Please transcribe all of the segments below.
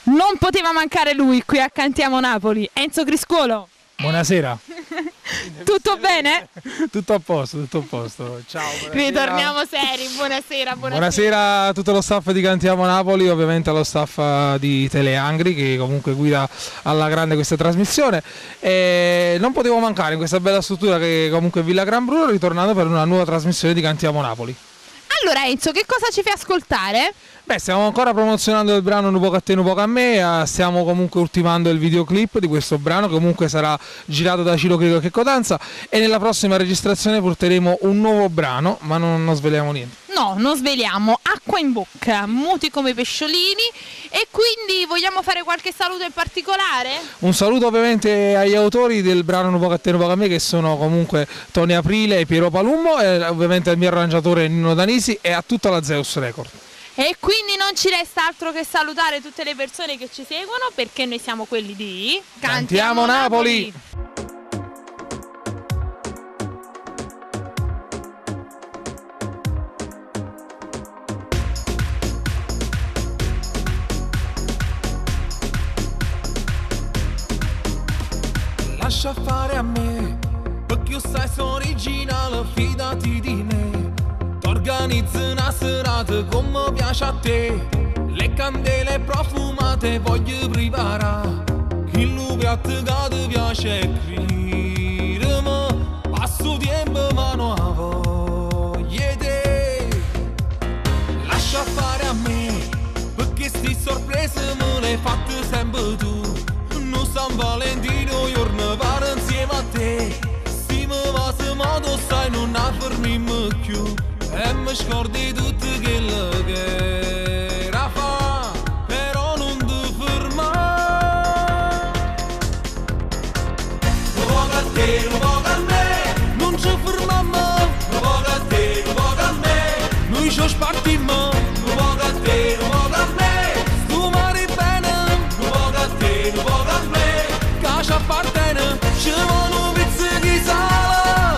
Non poteva mancare lui qui a Cantiamo Napoli, Enzo Criscuolo. Buonasera. Tutto bene? Tutto a posto, tutto a posto. Ciao. Buonasera. Ritorniamo seri, buonasera. Buonasera a tutto lo staff di Cantiamo Napoli, ovviamente allo staff di Teleangri che comunque guida alla grande questa trasmissione. E non potevo mancare in questa bella struttura che comunque è Villa Gran Bruno, ritornando per una nuova trasmissione di Cantiamo Napoli. Allora Enzo, che cosa ci fai ascoltare? Beh, stiamo ancora promozionando il brano Un poco a te, un poco a me, stiamo comunque ultimando il videoclip di questo brano che comunque sarà girato da Ciro Crico e Checco Danza, e nella prossima registrazione porteremo un nuovo brano, ma non sveliamo niente. No, non sveliamo, acqua in bocca, muti come pesciolini, e quindi vogliamo fare qualche saluto in particolare? Un saluto ovviamente agli autori del brano Un poco a te, un poco a me, che sono comunque Tony Aprile e Piero Palumbo, e ovviamente al mio arrangiatore Nino Danisi e a tutta la Zeus Record. E quindi non ci resta altro che salutare tutte le persone che ci seguono, perché noi siamo quelli di Cantiamo Napoli! Lascia fare a me, perché io sai sono originale, fidati di me. T'organizzo una serata come piace a te, le candele profumate voglio preparare, il tuo piatto che ti piace è crema, passo tempo ma non ha voglia di te. Lascia fare a me, perché sti sorprese me le hai fatte sempre tu. Non San Valentino giorno pare insieme a te, se mi va se modo sai non fermiamo più, e mi scordi tutto quello che era fa, però non ti fermare. Un poco a te, un poco a me, non ci fermiamo. Un poco a te, un poco a me, noi ci spartiamo. Un poco a te, un poco a me, tu mari bene. Un poco a te, un poco a me, che ci appartiene, ci vogliono pizze di sale.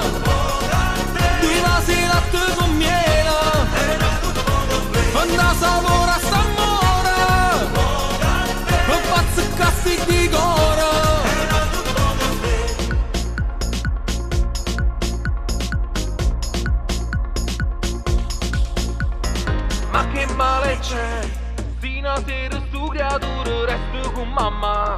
Un poco a te, due vasi latte con miele, quando sapore st'amore, un pazzo di cuore. Ma che male c'è, fino a sera stu creatura resto con mamma,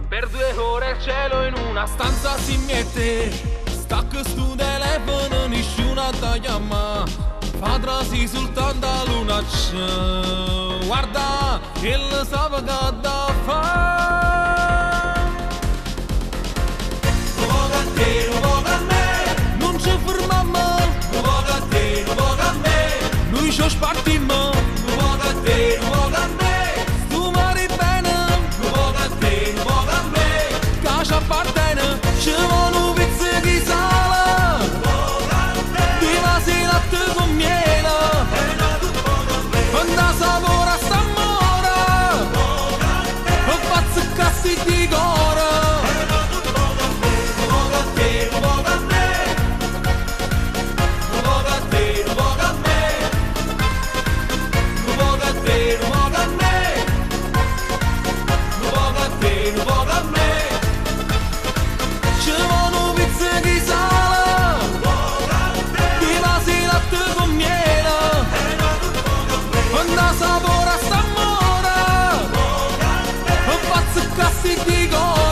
per 2 ore il cielo in una stanza si mette, stacco stu telefono nessuno da chiamare. Fa trasi soltanto a luna c'è, guarda, che lo sa che da fare. Un poco a te, un poco a me, non ci fermiamo. Un poco a te, un poco a me, noi ci spartiamo. Un poco a te, un poco a me, tu mari bene. Un poco a te, un poco a me, che ci appartiene, ci vogliono pizze di sale. Un poco a te, due vasi latte con miele, quando sapore st'amore, un pazzo cassi di cuore. Un poco a te, un poco a me, un poco a te, un poco a me, un poco a te, un poco a me, un poco a te, un poco a me, ci vogliono pizze di sale, due vasi latte con miele, quando sapore st'amore, un pazzo cassi di cuore.